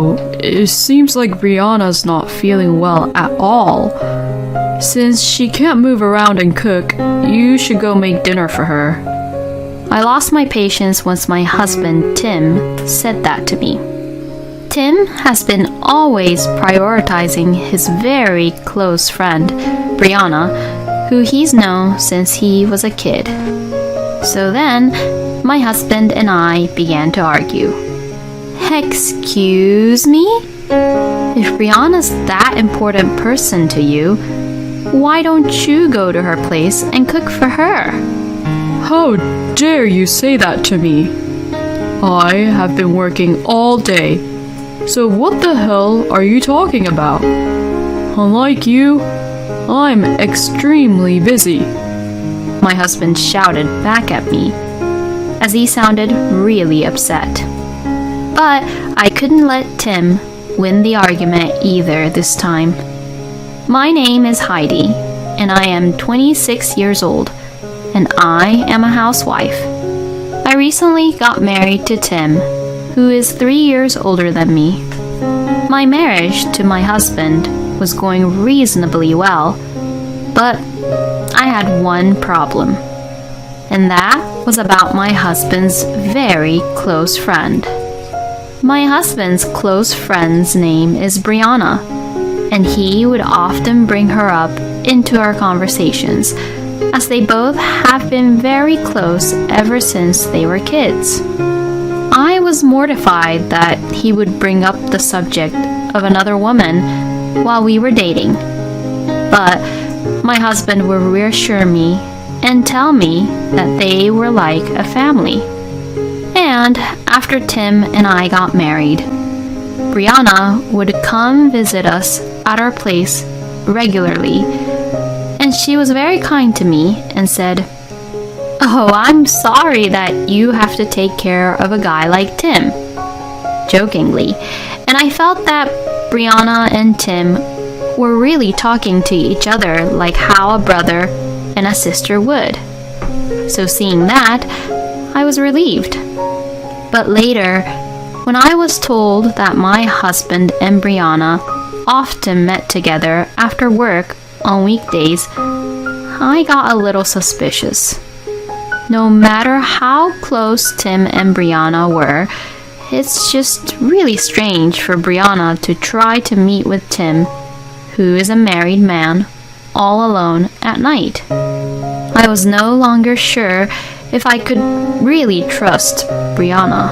Oh, it seems like Brianna's not feeling well at all. Since she can't move around and cook, you should go make dinner for her. I lost my patience once my husband, Tim, said that to me. Tim has been always prioritizing his very close friend, Brianna, who he's known since he was a kid. So then, my husband and I began to argue. Excuse me? If Brianna's that important person to you, why don't you go to her place and cook for her? How dare you say that to me? I have been working all day, so what the hell are you talking about? Unlike you, I'm extremely busy. My husband shouted back at me, as he sounded really upset. But I couldn't let Tim win the argument either this time. My name is Heidi, and I am 26 years old, and I am a housewife. I recently got married to Tim, who is 3 years older than me. My marriage to my husband was going reasonably well, but I had one problem, and that was about my husband's very close friend. My husband's close friend's name is Brianna, and he would often bring her up into our conversations, as they both have been very close ever since they were kids. I was mortified that he would bring up the subject of another woman while we were dating, but my husband would reassure me and tell me that they were like a family. And after Tim and I got married, Brianna would come visit us at our place regularly, and she was very kind to me and said, "Oh, I'm sorry that you have to take care of a guy like Tim," jokingly, and I felt that Brianna and Tim were really talking to each other like how a brother and a sister would. So seeing that, I was relieved. But later, when I was told that my husband and Brianna often met together after work on weekdays, I got a little suspicious. No matter how close Tim and Brianna were, it's just really strange for Brianna to try to meet with Tim, who is a married man, all alone at night. I was no longer sure if I could really trust Brianna.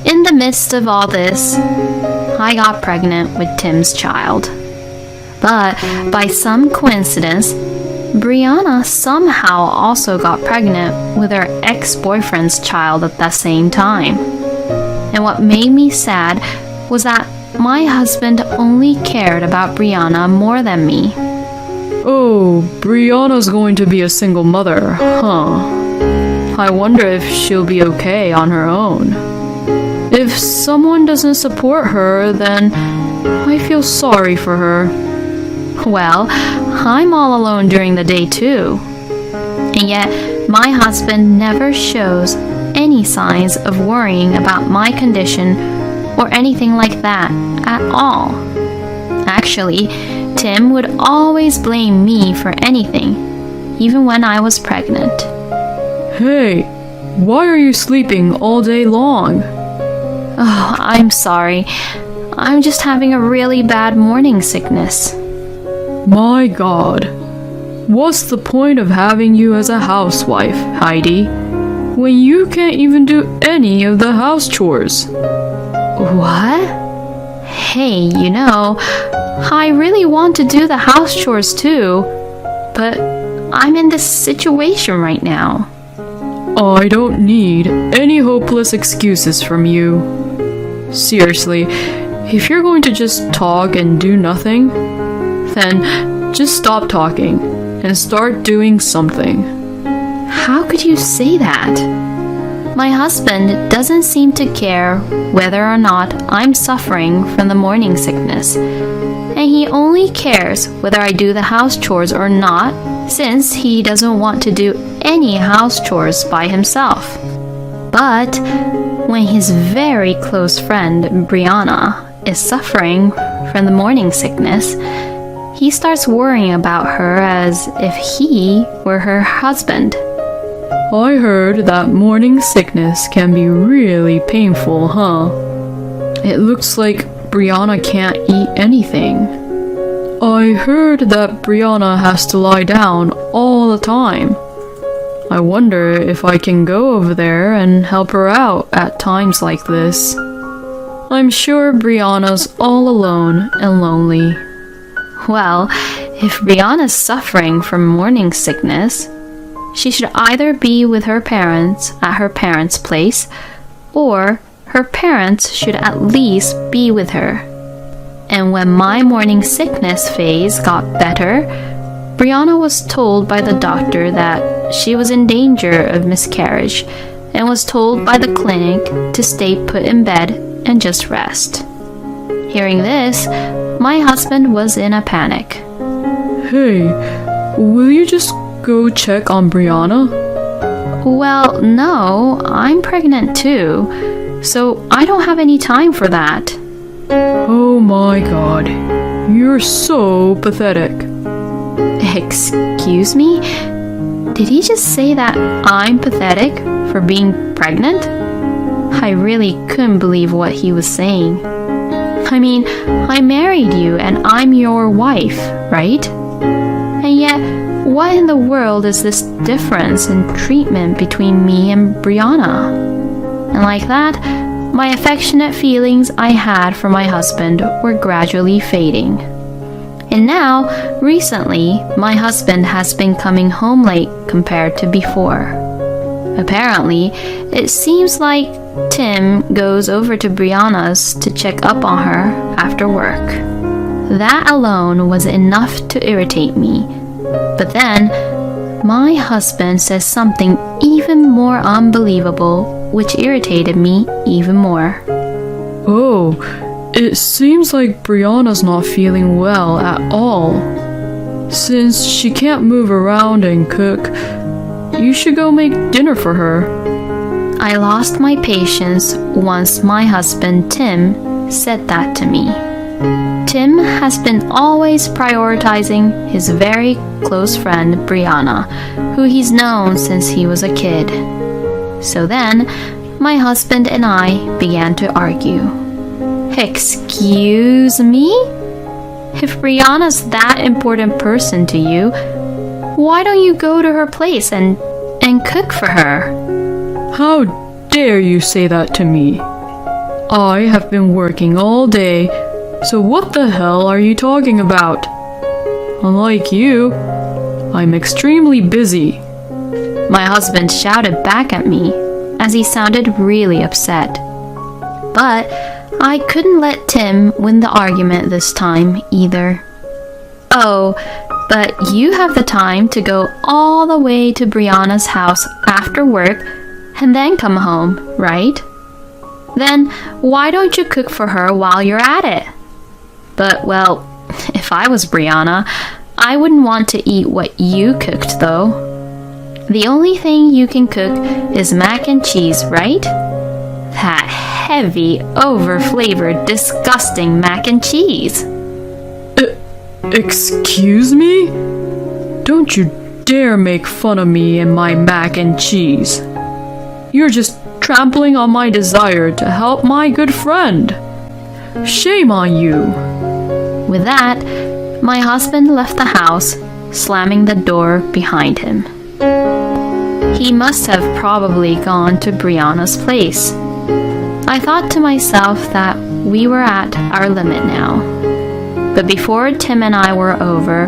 In the midst of all this, I got pregnant with Tim's child. But by some coincidence, Brianna somehow also got pregnant with her ex-boyfriend's child at that same time. And what made me sad was that my husband only cared about Brianna more than me. Oh, Brianna's going to be a single mother, huh? I wonder if she'll be okay on her own. If someone doesn't support her, then I feel sorry for her. Well, I'm all alone during the day too. And yet, my husband never shows any signs of worrying about my condition or anything like that at all. Actually, Tim would always blame me for anything, even when I was pregnant. Hey, why are you sleeping all day long? Oh, I'm sorry. I'm just having a really bad morning sickness. My God. What's the point of having you as a housewife, Heidi, when you can't even do any of the house chores? What? Hey, I really want to do the house chores too, but I'm in this situation right now. I don't need any hopeless excuses from you. Seriously, if you're going to just talk and do nothing, then just stop talking and start doing something. How could you say that? My husband doesn't seem to care whether or not I'm suffering from the morning sickness, and he only cares whether I do the house chores or not, since he doesn't want to do any house chores by himself. But when his very close friend Brianna is suffering from the morning sickness, he starts worrying about her as if he were her husband. I heard that morning sickness can be really painful, huh? It looks like Brianna can't eat anything. I heard that Brianna has to lie down all the time. I wonder if I can go over there and help her out at times like this. I'm sure Brianna's all alone and lonely. Well, if Brianna's suffering from morning sickness, she should either be with her parents at her parents' place, or her parents should at least be with her. And when my morning sickness phase got better, Brianna was told by the doctor that she was in danger of miscarriage and was told by the clinic to stay put in bed and just rest. Hearing this, my husband was in a panic. Hey, will you just go check on Brianna? Well, no, I'm pregnant too, so I don't have any time for that. Oh my god, you're so pathetic. Excuse me? Did he just say that I'm pathetic for being pregnant? I really couldn't believe what he was saying. I mean, I married you and I'm your wife, right? And yet, what in the world is this difference in treatment between me and Brianna? And like that, my affectionate feelings I had for my husband were gradually fading. And now, recently, my husband has been coming home late compared to before. Apparently, it seems like Tim goes over to Brianna's to check up on her after work. That alone was enough to irritate me. But then, my husband says something even more unbelievable, which irritated me even more. Oh, it seems like Brianna's not feeling well at all. Since she can't move around and cook, you should go make dinner for her. I lost my patience once my husband Tim said that to me. Tim has been always prioritizing his very close friend Brianna, who he's known since he was a kid. So then, my husband and I began to argue. Excuse me? If Brianna's that important person to you, why don't you go to her place and cook for her? How dare you say that to me? I have been working all day, so what the hell are you talking about? Unlike you, I'm extremely busy. My husband shouted back at me as he sounded really upset. But I couldn't let Tim win the argument this time either. Oh, but you have the time to go all the way to Brianna's house after work and then come home, right? Then why don't you cook for her while you're at it? But, well, if I was Brianna, I wouldn't want to eat what you cooked, though. The only thing you can cook is mac and cheese, right? That heavy, over-flavored, disgusting mac and cheese. Excuse me? Don't you dare make fun of me and my mac and cheese. You're just trampling on my desire to help my good friend. Shame on you. With that, my husband left the house, slamming the door behind him. He must have probably gone to Brianna's place. I thought to myself that we were at our limit now. But before Tim and I were over,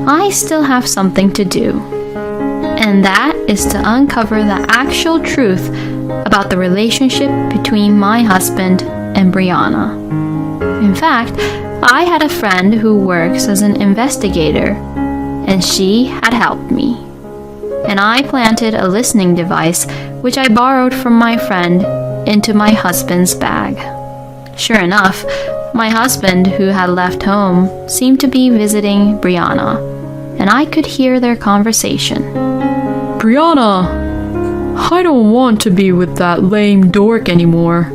I still have something to do. And that is to uncover the actual truth about the relationship between my husband and Brianna. In fact, I had a friend who works as an investigator, and she had helped me. And I planted a listening device, which I borrowed from my friend, into my husband's bag. Sure enough, my husband, who had left home, seemed to be visiting Brianna, and I could hear their conversation. Brianna, I don't want to be with that lame dork anymore.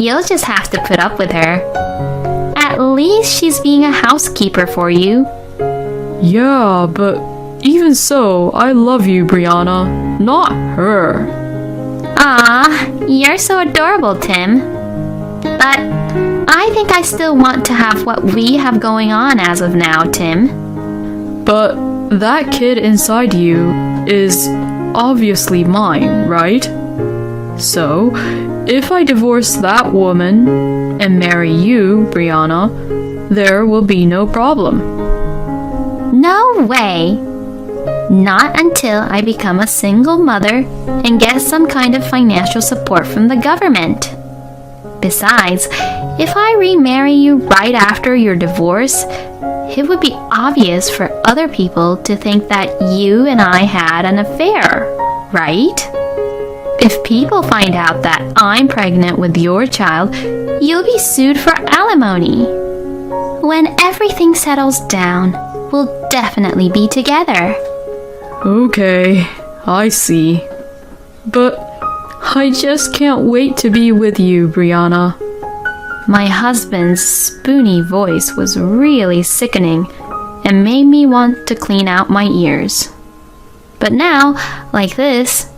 you'll just have to put up with her. At least she's being a housekeeper for you. Yeah, but even so, I love you, Brianna, not her. Ah, you're so adorable, Tim. But I think I still want to have what we have going on as of now, Tim. But that kid inside you is obviously mine, right? So, if I divorce that woman and marry you, Brianna, there will be no problem. No way! Not until I become a single mother and get some kind of financial support from the government. Besides, if I remarry you right after your divorce, it would be obvious for other people to think that you and I had an affair, right? If people find out that I'm pregnant with your child, you'll be sued for alimony. When everything settles down, we'll definitely be together. Okay, I see. But I just can't wait to be with you, Brianna. My husband's spoony voice was really sickening and made me want to clean out my ears. But now, like this,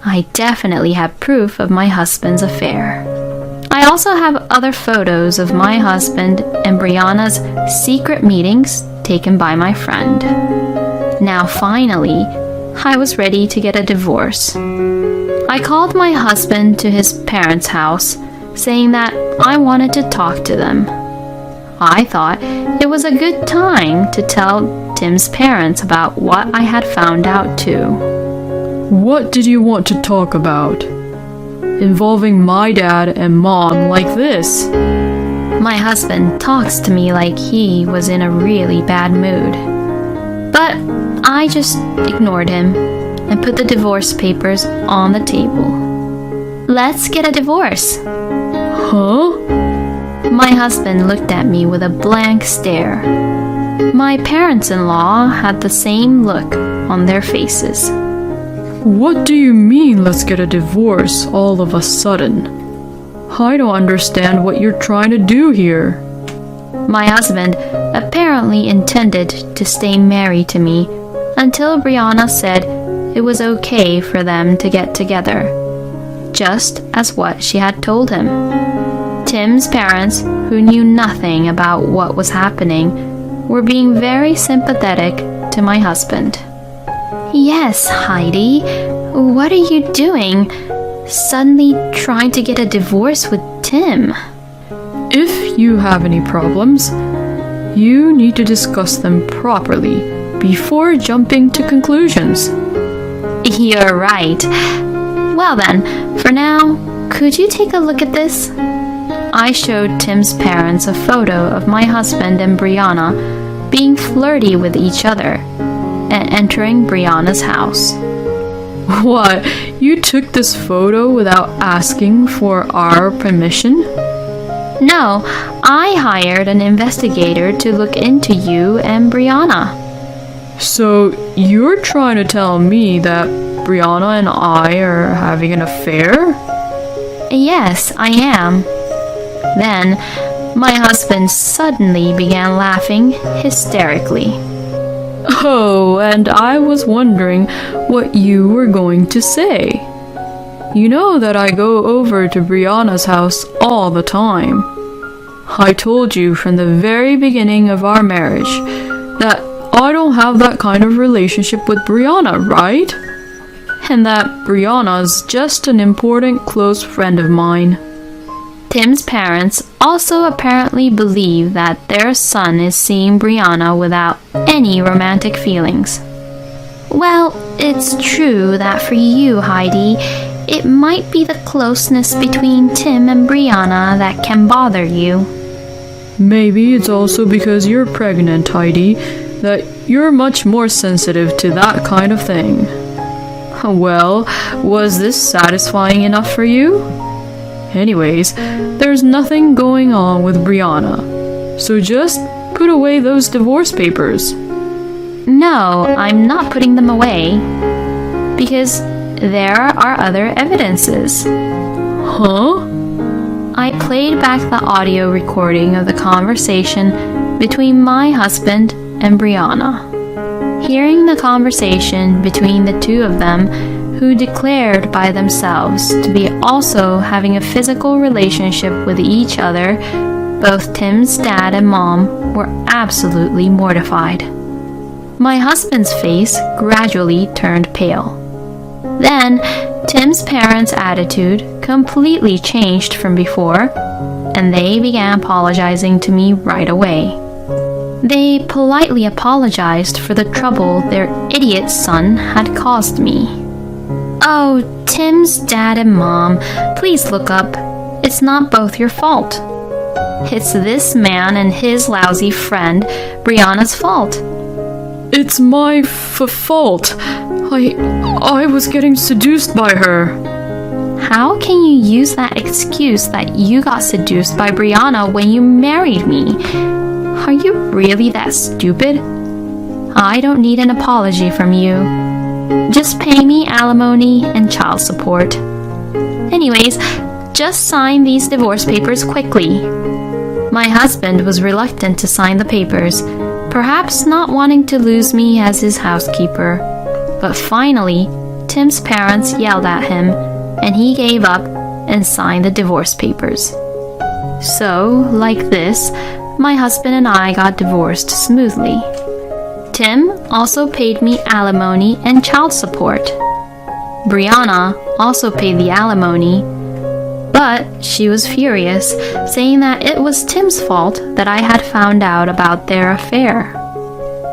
I definitely have proof of my husband's affair. I also have other photos of my husband and Brianna's secret meetings taken by my friend. Now finally, I was ready to get a divorce. I called my husband to his parents' house, saying that I wanted to talk to them. I thought it was a good time to tell Tim's parents about what I had found out too. What did you want to talk about? Involving my dad and mom like this? My husband talks to me like he was in a really bad mood. But I just ignored him and put the divorce papers on the table. Let's get a divorce. Huh? My husband looked at me with a blank stare. My parents-in-law had the same look on their faces. What do you mean, let's get a divorce all of a sudden? I don't understand what you're trying to do here. My husband apparently intended to stay married to me until Brianna said it was okay for them to get together, just as what she had told him. Tim's parents, who knew nothing about what was happening, were being very sympathetic to my husband. Yes, Heidi, what are you doing? Suddenly trying to get a divorce with Tim? If you have any problems, you need to discuss them properly before jumping to conclusions. You're right. Well then, for now, could you take a look at this? I showed Tim's parents a photo of my husband and Brianna being flirty with each other and entering Brianna's house. What? You took this photo without asking for our permission? No, I hired an investigator to look into you and Brianna. So you're trying to tell me that Brianna and I are having an affair? Yes, I am. Then, my husband suddenly began laughing hysterically. Oh, and I was wondering what you were going to say. You know that I go over to Brianna's house all the time. I told you from the very beginning of our marriage that I don't have that kind of relationship with Brianna, right? And that Brianna's just an important close friend of mine. Tim's parents also apparently believe that their son is seeing Brianna without any romantic feelings. Well, it's true that for you, Heidi, it might be the closeness between Tim and Brianna that can bother you. Maybe it's also because you're pregnant, Heidi, that you're much more sensitive to that kind of thing. Well, was this satisfying enough for you? Anyways, there's nothing going on with Brianna, so just put away those divorce papers. No, I'm not putting them away, because there are other evidences. Huh? I played back the audio recording of the conversation between my husband and Brianna. Hearing the conversation between the two of them, who declared by themselves to be also having a physical relationship with each other, both Tim's dad and mom were absolutely mortified. My husband's face gradually turned pale. Then, Tim's parents' attitude completely changed from before, and they began apologizing to me right away. They politely apologized for the trouble their idiot son had caused me. "Oh, Tim's dad and mom, please look up. It's not both your fault. It's this man and his lousy friend, Brianna's fault." It's my fault. I was getting seduced by her. How can you use that excuse that you got seduced by Brianna when you married me? Are you really that stupid? I don't need an apology from you. Just pay me alimony and child support. Anyways, just sign these divorce papers quickly. My husband was reluctant to sign the papers, perhaps not wanting to lose me as his housekeeper. But finally, Tim's parents yelled at him, and he gave up and signed the divorce papers. So, like this, my husband and I got divorced smoothly. Tim also paid me alimony and child support. Brianna also paid the alimony, but she was furious, saying that it was Tim's fault that I had found out about their affair.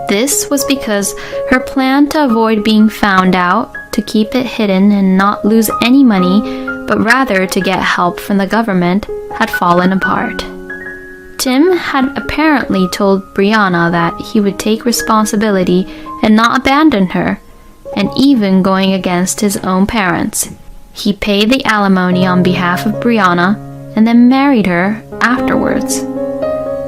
This was because her plan to avoid being found out, to keep it hidden and not lose any money, but rather to get help from the government, had fallen apart. Tim had apparently told Brianna that he would take responsibility and not abandon her, and even going against his own parents. He paid the alimony on behalf of Brianna and then married her afterwards.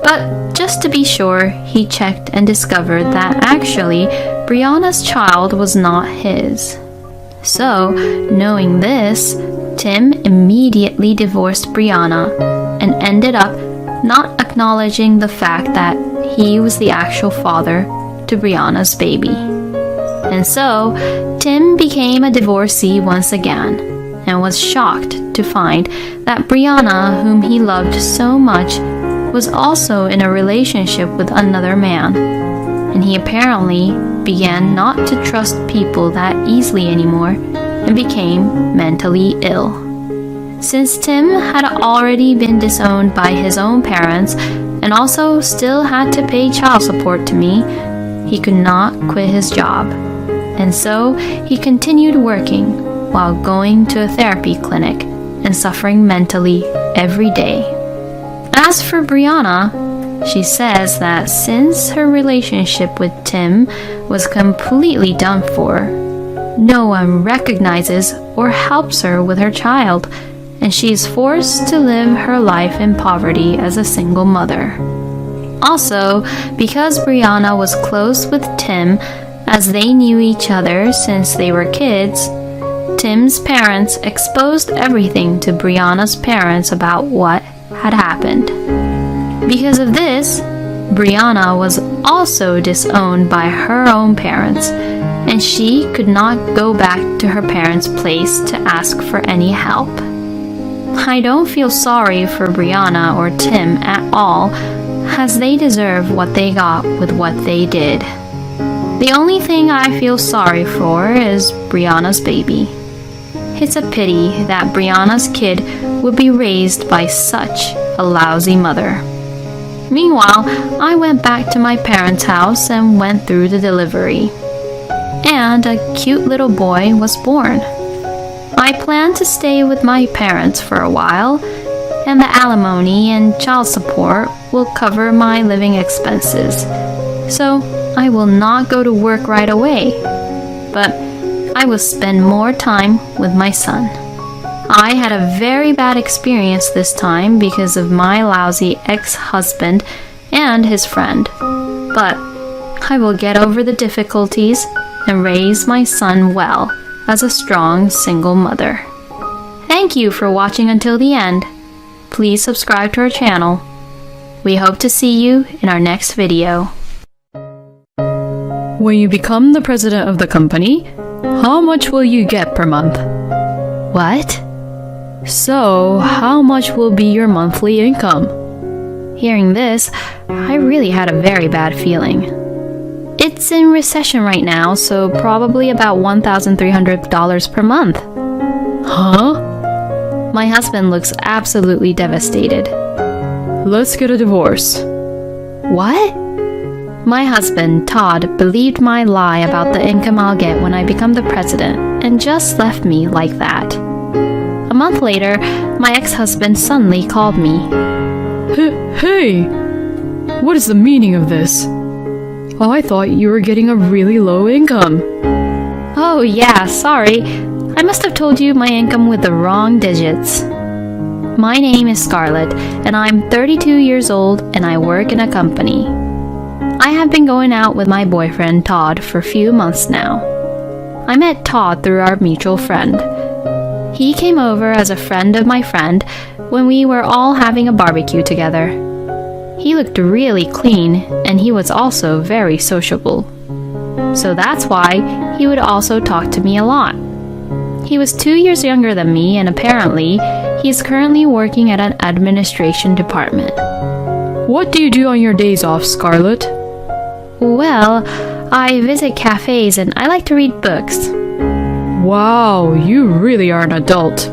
But just to be sure, he checked and discovered that actually Brianna's child was not his. So, knowing this, Tim immediately divorced Brianna and ended up not acknowledging the fact that he was the actual father to Brianna's baby. And so, Tim became a divorcee once again and was shocked to find that Brianna, whom he loved so much, was also in a relationship with another man, and he apparently began not to trust people that easily anymore and became mentally ill. Since Tim had already been disowned by his own parents and also still had to pay child support to me, he could not quit his job, and so he continued working while going to a therapy clinic and suffering mentally every day. As for Brianna, she says that since her relationship with Tim was completely done for, no one recognizes or helps her with her child, and she is forced to live her life in poverty as a single mother. Also, because Brianna was close with Tim as they knew each other since they were kids, Tim's parents exposed everything to Brianna's parents about what had happened. Because of this, Brianna was also disowned by her own parents, and she could not go back to her parents' place to ask for any help. I don't feel sorry for Brianna or Tim at all, as they deserve what they got with what they did. The only thing I feel sorry for is Brianna's baby. It's a pity that Brianna's kid would be raised by such a lousy mother. Meanwhile, I went back to my parents' house and went through the delivery. And a cute little boy was born. I plan to stay with my parents for a while, and the alimony and child support will cover my living expenses. So I will not go to work right away, but I will spend more time with my son. I had a very bad experience this time because of my lousy ex-husband and his friend, but I will get over the difficulties and raise my son well as a strong single mother. Thank you for watching until the end. please subscribe to our channel. We hope to see you in our next video. When you become the president of the company, how much will you get per month? What? So, how much will be your monthly income? Hearing this, I really had a very bad feeling. It's in recession right now, so probably about $1,300 per month. Huh? My husband looks absolutely devastated. Let's get a divorce. What? My husband, Todd, believed my lie about the income I'll get when I become the president and just left me like that. A month later, my ex-husband suddenly called me. Hey! What is the meaning of this? I thought you were getting a really low income. Oh yeah, sorry. I must have told you my income with the wrong digits. My name is Scarlett, and I'm 32 years old and I work in a company. I have been going out with my boyfriend Todd for a few months now. I met Todd through our mutual friend. He came over as a friend of my friend when we were all having a barbecue together. He looked really clean and he was also very sociable. So that's why he would also talk to me a lot. He was 2 years younger than me and apparently he's currently working at an administration department. What do you do on your days off, Scarlett? Well, I visit cafes and I like to read books. Wow, you really are an adult.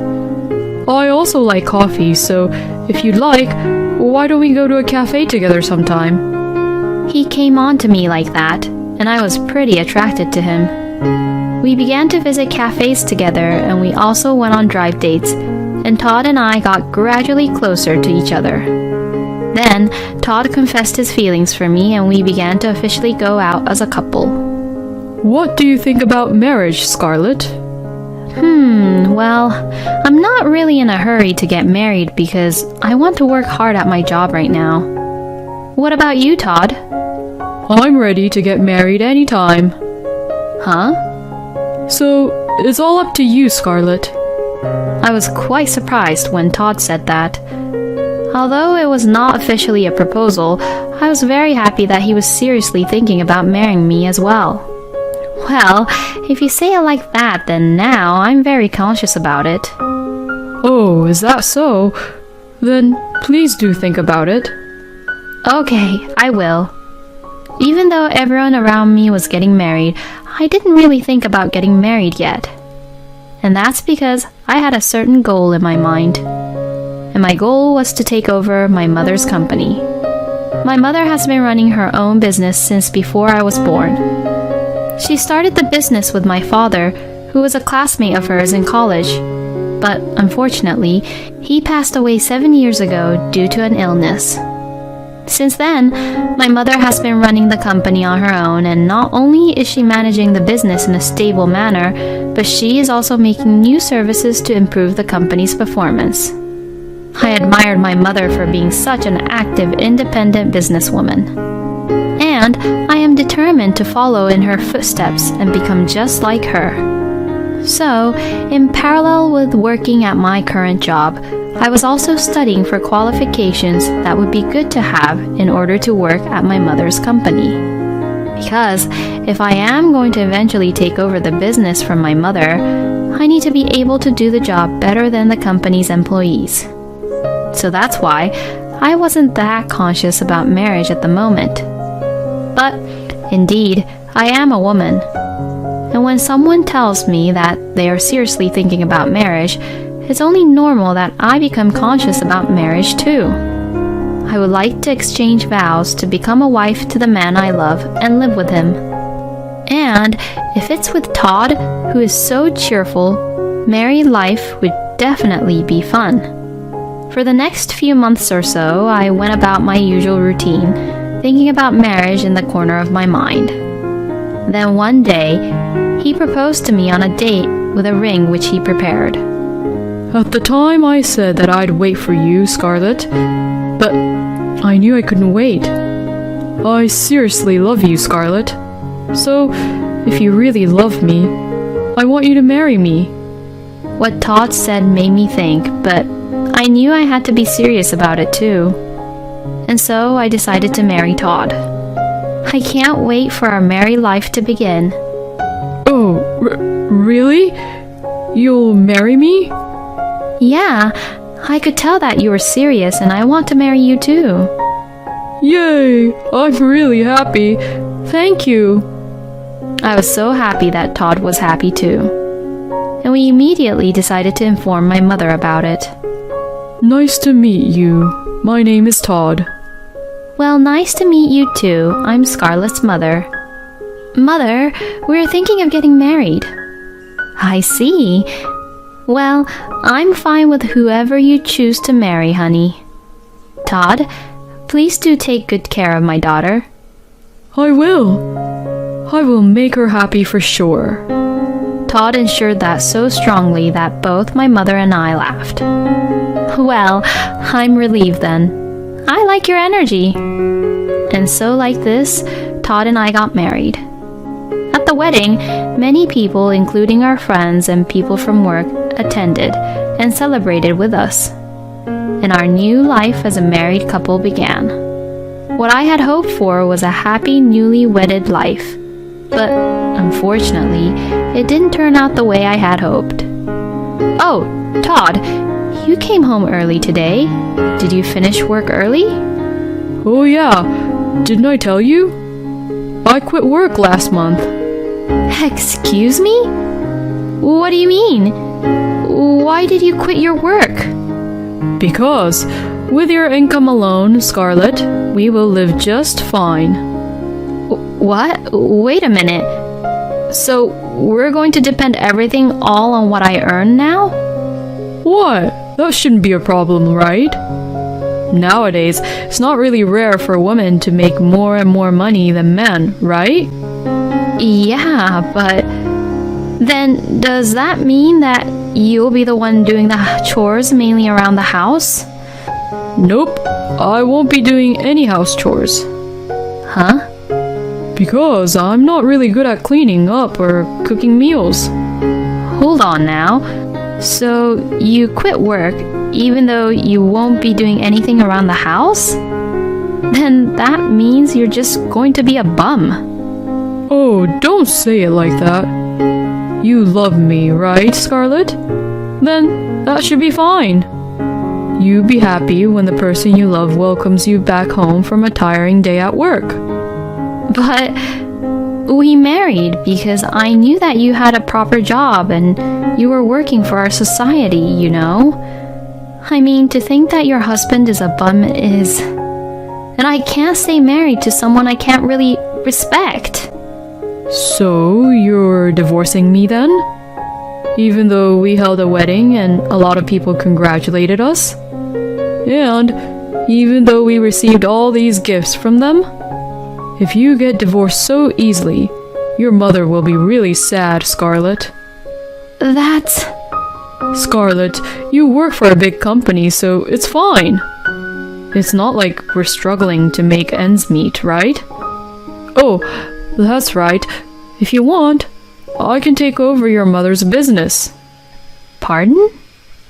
I also like coffee, so if you'd like, why don't we go to a cafe together sometime? He came on to me like that, and I was pretty attracted to him. We began to visit cafes together and we also went on drive dates, and Todd and I got gradually closer to each other. Then, Todd confessed his feelings for me and we began to officially go out as a couple. What do you think about marriage, Scarlett? Well, I'm not really in a hurry to get married because I want to work hard at my job right now. What about you, Todd? I'm ready to get married anytime. Huh? So, it's all up to you, Scarlett. I was quite surprised when Todd said that. Although it was not officially a proposal, I was very happy that he was seriously thinking about marrying me as well. Well, if you say it like that, then now I'm very conscious about it. Oh, is that so? Then please do think about it. Okay, I will. Even though everyone around me was getting married, I didn't really think about getting married yet. And that's because I had a certain goal in my mind. And my goal was to take over my mother's company. My mother has been running her own business since before I was born. She started the business with my father, who was a classmate of hers in college. But unfortunately, he passed away 7 years ago due to an illness. Since then, my mother has been running the company on her own, and not only is she managing the business in a stable manner, but she is also making new services to improve the company's performance. I admired my mother for being such an active, independent businesswoman. And I am determined to follow in her footsteps and become just like her. So, in parallel with working at my current job, I was also studying for qualifications that would be good to have in order to work at my mother's company. Because if I am going to eventually take over the business from my mother, I need to be able to do the job better than the company's employees. So that's why I wasn't that conscious about marriage at the moment. But, indeed, I am a woman. And when someone tells me that they are seriously thinking about marriage, it's only normal that I become conscious about marriage too. I would like to exchange vows to become a wife to the man I love and live with him. And if it's with Todd, who is so cheerful, married life would definitely be fun. For the next few months or so, I went about my usual routine, thinking about marriage in the corner of my mind. Then one day, he proposed to me on a date with a ring which he prepared. At the time I said that I'd wait for you, Scarlett, but I knew I couldn't wait. I seriously love you, Scarlett. So, if you really love me, I want you to marry me. What Todd said made me think, but I knew I had to be serious about it too. And so I decided to marry Todd. I can't wait for our married life to begin. Oh, really? You'll marry me? Yeah, I could tell that you were serious and I want to marry you too. Yay! I'm really happy. Thank you. I was so happy that Todd was happy too. And we immediately decided to inform my mother about it. Nice to meet you. My name is Todd. Well, nice to meet you too. I'm Scarlett's mother. Mother, we're thinking of getting married. I see. Well, I'm fine with whoever you choose to marry, honey. Todd, please do take good care of my daughter. I will. I will make her happy for sure. Todd ensured that so strongly that both my mother and I laughed. Well, I'm relieved then. I like your energy. And so like this, Todd and I got married. At the wedding, many people, including our friends and people from work, attended and celebrated with us. And our new life as a married couple began. What I had hoped for was a happy, newly wedded life. But unfortunately, it didn't turn out the way I had hoped. Oh, Todd, you came home early today. Did you finish work early? Oh yeah, didn't I tell you? I quit work last month. Excuse me? What do you mean? Why did you quit your work? Because, with your income alone, Scarlett, we will live just fine. What? Wait a minute. So, we're going to depend everything all on what I earn now? What? That shouldn't be a problem, right? Nowadays, it's not really rare for women to make more and more money than men, right? Yeah, but then does that mean that you'll be the one doing the chores mainly around the house? Nope, I won't be doing any house chores. Huh? Because I'm not really good at cleaning up or cooking meals. Hold on now. So you quit work even though you won't be doing anything around the house? Then that means you're just going to be a bum. Oh, don't say it like that. You love me, right, Scarlett? Then that should be fine. You be happy when the person you love welcomes you back home from a tiring day at work. But we married because I knew that you had a proper job and you were working for our society, you know? I mean, to think that your husband is a bum is... And I can't stay married to someone I can't really respect. So, you're divorcing me then? Even though we held a wedding and a lot of people congratulated us? And even though we received all these gifts from them? If you get divorced so easily, your mother will be really sad, Scarlett. That's... Scarlett, you work for a big company, so it's fine. It's not like we're struggling to make ends meet, right? Oh, that's right. If you want, I can take over your mother's business. Pardon?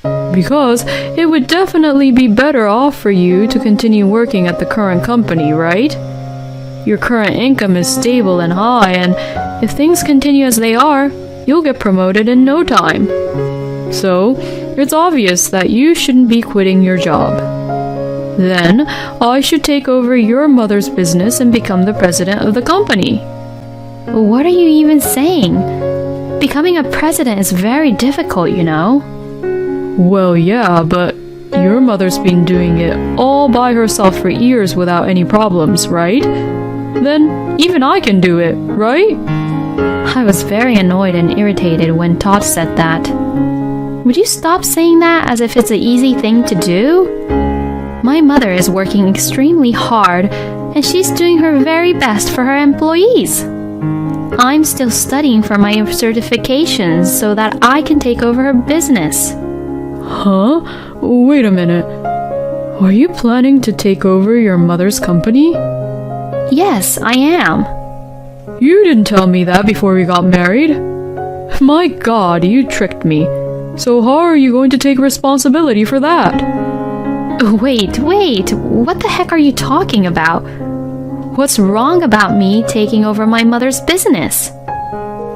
Because it would definitely be better off for you to continue working at the current company, right? Your current income is stable and high, and if things continue as they are, you'll get promoted in no time. So, it's obvious that you shouldn't be quitting your job. Then, I should take over your mother's business and become the president of the company. What are you even saying? Becoming a president is very difficult, you know? Well, yeah, but your mother's been doing it all by herself for years without any problems, right? Then even I can do it, right? I was very annoyed and irritated when Todd said that. Would you stop saying that as if it's an easy thing to do? My mother is working extremely hard and she's doing her very best for her employees. I'm still studying for my certifications so that I can take over her business. Huh? Wait a minute. Are you planning to take over your mother's company? Yes, I am. You didn't tell me that before we got married. My God, you tricked me. So how are you going to take responsibility for that? Wait, what the heck are you talking about? What's wrong about me taking over my mother's business?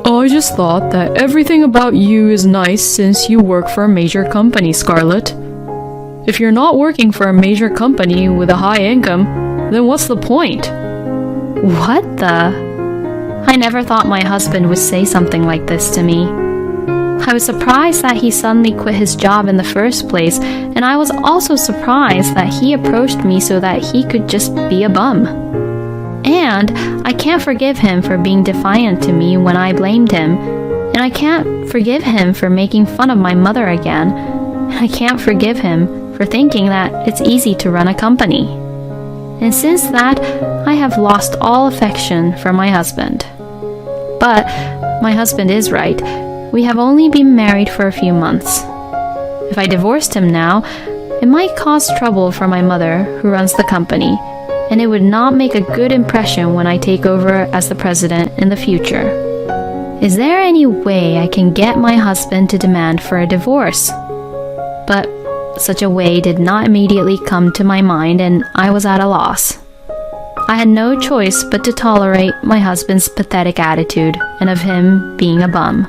I just thought that everything about you is nice since you work for a major company, Scarlett. If you're not working for a major company with a high income, then what's the point? What the? I never thought my husband would say something like this to me. I was surprised that he suddenly quit his job in the first place, and I was also surprised that he approached me so that he could just be a bum. And I can't forgive him for being defiant to me when I blamed him, and I can't forgive him for making fun of my mother again, and I can't forgive him for thinking that it's easy to run a company. And since that, I have lost all affection for my husband. But my husband is right. We have only been married for a few months. If I divorced him now, it might cause trouble for my mother, who runs the company, and it would not make a good impression when I take over as the president in the future. Is there any way I can get my husband to demand for a divorce? But such a way did not immediately come to my mind, and I was at a loss. I had no choice but to tolerate my husband's pathetic attitude and of him being a bum.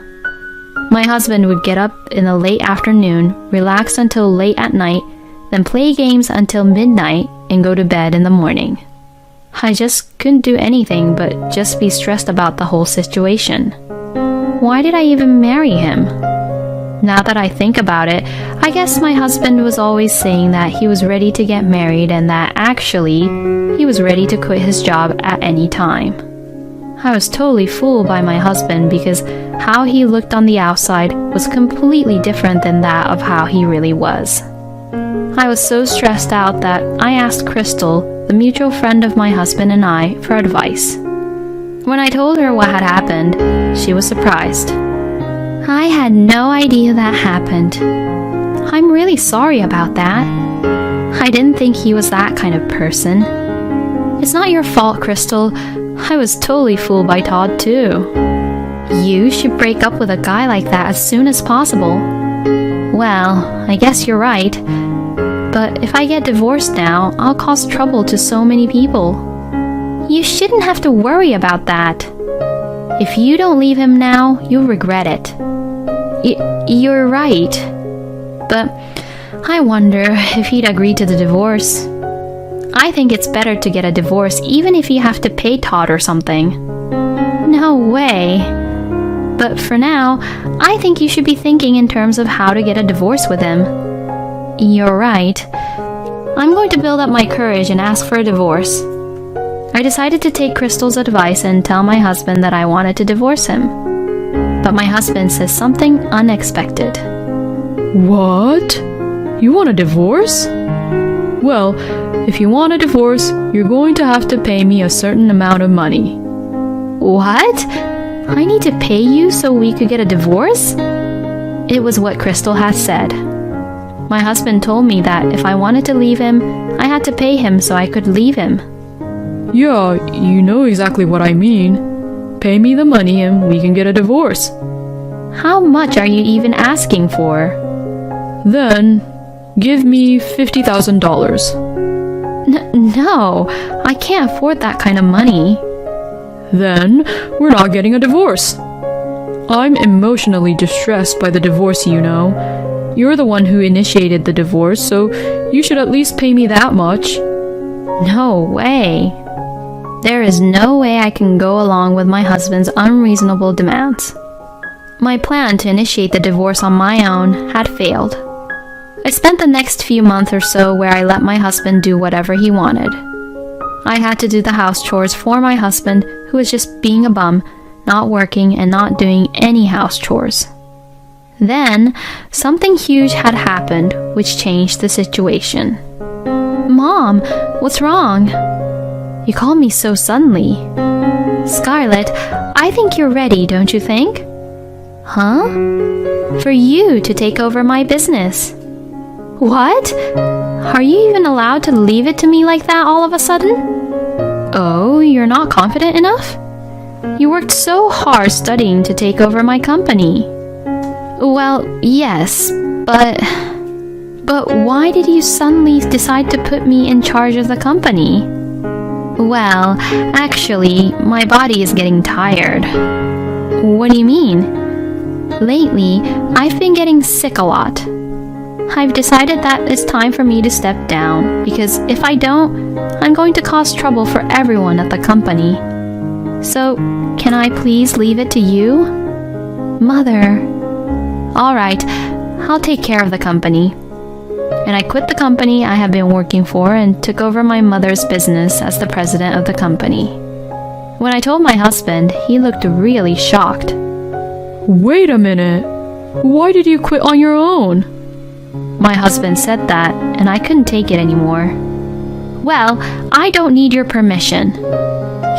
My husband would get up in the late afternoon, relax until late at night, then play games until midnight and go to bed in the morning. I just couldn't do anything but just be stressed about the whole situation. Why did I even marry him? Now that I think about it, I guess my husband was always saying that he was ready to get married and that actually he was ready to quit his job at any time. I was totally fooled by my husband because how he looked on the outside was completely different than that of how he really was. I was so stressed out that I asked Crystal, the mutual friend of my husband and I, for advice. When I told her what had happened, she was surprised. I had no idea that happened. I'm really sorry about that. I didn't think he was that kind of person. It's not your fault, Crystal. I was totally fooled by Todd too. You should break up with a guy like that as soon as possible. Well, I guess you're right. But if I get divorced now, I'll cause trouble to so many people. You shouldn't have to worry about that. If you don't leave him now, you'll regret it. You're right. But I wonder if he'd agree to the divorce. I think it's better to get a divorce even if you have to pay Todd or something. No way. But for now, I think you should be thinking in terms of how to get a divorce with him. You're right. I'm going to build up my courage and ask for a divorce. I decided to take Crystal's advice and tell my husband that I wanted to divorce him. But my husband says something unexpected. What? You want a divorce? Well, if you want a divorce, you're going to have to pay me a certain amount of money. What? I need to pay you so we could get a divorce? It was what Crystal had said. My husband told me that if I wanted to leave him, I had to pay him so I could leave him. Yeah, you know exactly what I mean. Pay me the money and we can get a divorce. How much are you even asking for? Then, give me $50,000. No, I can't afford that kind of money. Then, we're not getting a divorce. I'm emotionally distressed by the divorce, you know. You're the one who initiated the divorce, so you should at least pay me that much. No way. There is no way I can go along with my husband's unreasonable demands. My plan to initiate the divorce on my own had failed. I spent the next few months or so where I let my husband do whatever he wanted. I had to do the house chores for my husband, who was just being a bum, not working and not doing any house chores. Then, something huge had happened which changed the situation. Mom, what's wrong? You called me so suddenly. Scarlett, I think you're ready, don't you think? Huh? For you to take over my business. What? Are you even allowed to leave it to me like that all of a sudden? Oh, you're not confident enough? You worked so hard studying to take over my company. Well, yes, but why did you suddenly decide to put me in charge of the company? Well, actually, my body is getting tired. What do you mean? Lately, I've been getting sick a lot. I've decided that it's time for me to step down, because if I don't, I'm going to cause trouble for everyone at the company. So, can I please leave it to you? Mother. Alright, I'll take care of the company. And I quit the company I have been working for and took over my mother's business as the president of the company. When I told my husband, he looked really shocked. Wait a minute. Why did you quit on your own? My husband said that, and I couldn't take it anymore. Well, I don't need your permission.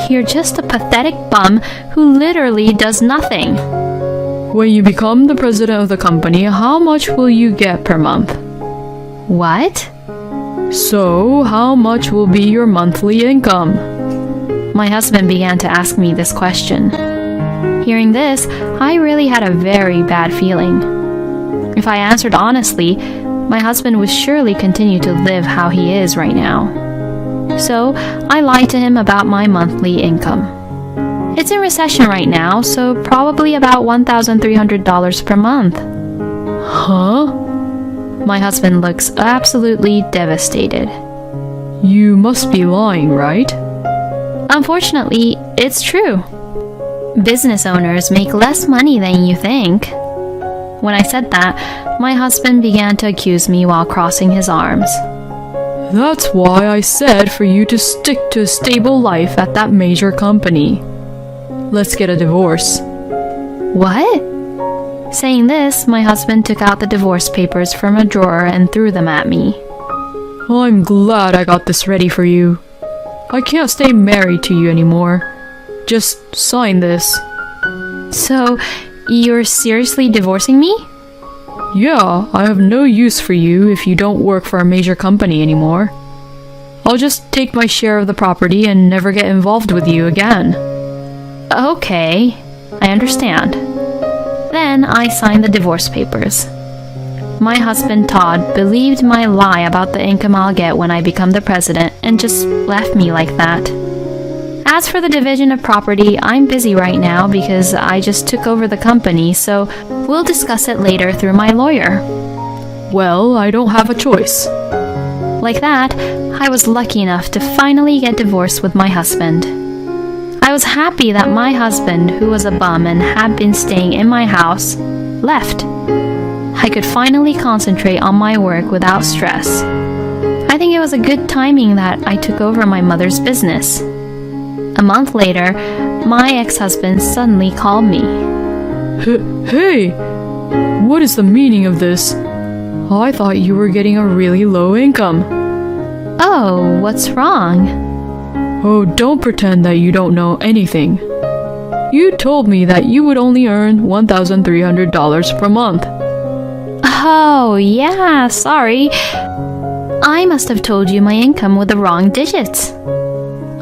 You're just a pathetic bum who literally does nothing. When you become the president of the company, how much will you get per month? What? So, how much will be your monthly income? My husband began to ask me this question. Hearing this, I really had a very bad feeling. If I answered honestly, my husband would surely continue to live how he is right now. So, I lied to him about my monthly income. It's in recession right now, so probably about $1,300 per month. Huh? My husband looks absolutely devastated. You must be lying, right? Unfortunately, it's true. Business owners make less money than you think. When I said that, my husband began to accuse me while crossing his arms. That's why I said for you to stick to a stable life at that major company. Let's get a divorce. What? Saying this, my husband took out the divorce papers from a drawer and threw them at me. I'm glad I got this ready for you. I can't stay married to you anymore. Just sign this. So, you're seriously divorcing me? Yeah, I have no use for you if you don't work for a major company anymore. I'll just take my share of the property and never get involved with you again. Okay, I understand. Then I signed the divorce papers. My husband Todd believed my lie about the income I'll get when I become the president and just left me like that. As for the division of property, I'm busy right now because I just took over the company, so we'll discuss it later through my lawyer. Well, I don't have a choice. Like that, I was lucky enough to finally get divorced with my husband. I was happy that my husband, who was a bum and had been staying in my house, left. I could finally concentrate on my work without stress. I think it was a good timing that I took over my mother's business. A month later, my ex-husband suddenly called me. Hey, what is the meaning of this? I thought you were getting a really low income. Oh, what's wrong? Oh, don't pretend that you don't know anything. You told me that you would only earn $1,300 per month. Oh, yeah, sorry. I must have told you my income with the wrong digits.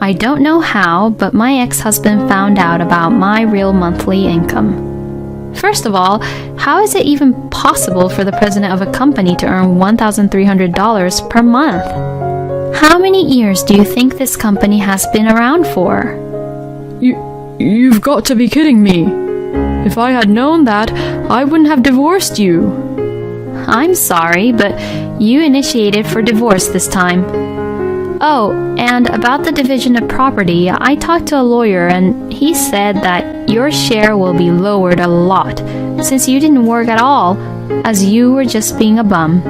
I don't know how, but my ex-husband found out about my real monthly income. First of all, how is it even possible for the president of a company to earn $1,300 per month? How many years do you think this company has been around for? You've got to be kidding me. If I had known that, I wouldn't have divorced you. I'm sorry, but you initiated for divorce this time. Oh, and about the division of property, I talked to a lawyer and he said that your share will be lowered a lot since you didn't work at all, as you were just being a bum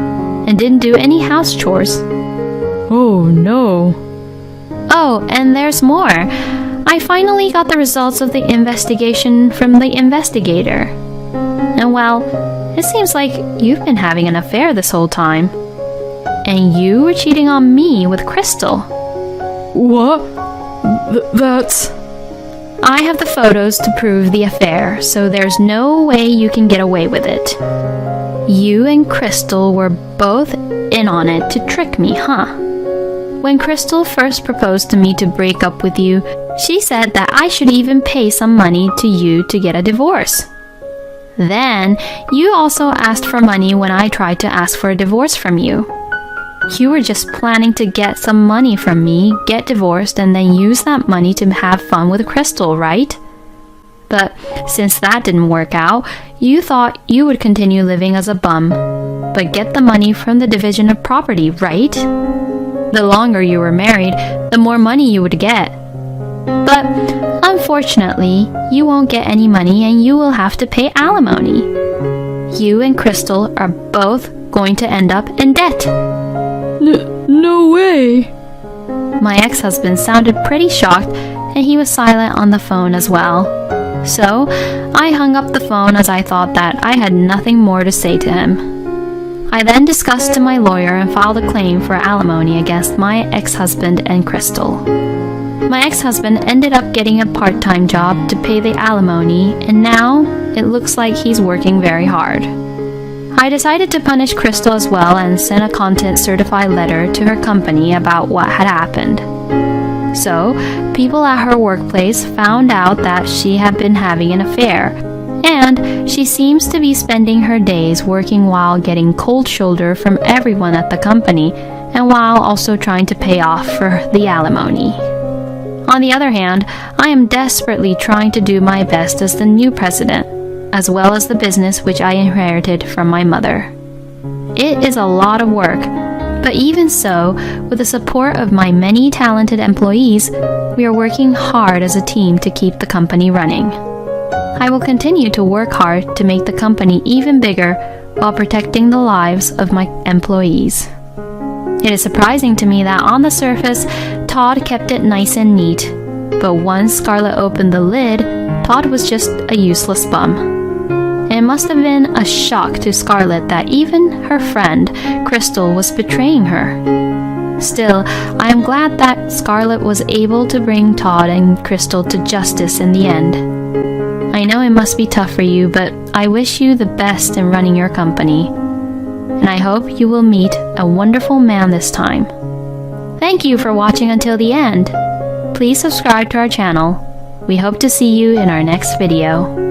and didn't do any house chores. Oh, no. Oh, and there's more. I finally got the results of the investigation from the investigator. And well, it seems like you've been having an affair this whole time. And you were cheating on me with Crystal. What? That's... I have the photos to prove the affair, so there's no way you can get away with it. You and Crystal were both in on it to trick me, huh? When Crystal first proposed to me to break up with you, she said that I should even pay some money to you to get a divorce. Then, you also asked for money when I tried to ask for a divorce from you. You were just planning to get some money from me, get divorced, and then use that money to have fun with Crystal, right? But since that didn't work out, you thought you would continue living as a bum, but get the money from the division of property, right? The longer you were married, the more money you would get. But unfortunately, you won't get any money and you will have to pay alimony. You and Crystal are both going to end up in debt. No way! My ex-husband sounded pretty shocked and he was silent on the phone as well. So, I hung up the phone as I thought that I had nothing more to say to him. I then discussed to my lawyer and filed a claim for alimony against my ex-husband and Crystal. My ex-husband ended up getting a part-time job to pay the alimony, and now it looks like he's working very hard. I decided to punish Crystal as well and sent a content certified letter to her company about what had happened. So, people at her workplace found out that she had been having an affair, and she seems to be spending her days working while getting cold shoulder from everyone at the company and while also trying to pay off for the alimony. On the other hand, I am desperately trying to do my best as the new president, as well as the business which I inherited from my mother. It is a lot of work, but even so, with the support of my many talented employees, we are working hard as a team to keep the company running. I will continue to work hard to make the company even bigger while protecting the lives of my employees. It is surprising to me that on the surface, Todd kept it nice and neat, but once Scarlett opened the lid, Todd was just a useless bum. It must have been a shock to Scarlett that even her friend, Crystal, was betraying her. Still, I am glad that Scarlett was able to bring Todd and Crystal to justice in the end. I know it must be tough for you, but I wish you the best in running your company. And I hope you will meet a wonderful man this time. Thank you for watching until the end. Please subscribe to our channel. We hope to see you in our next video.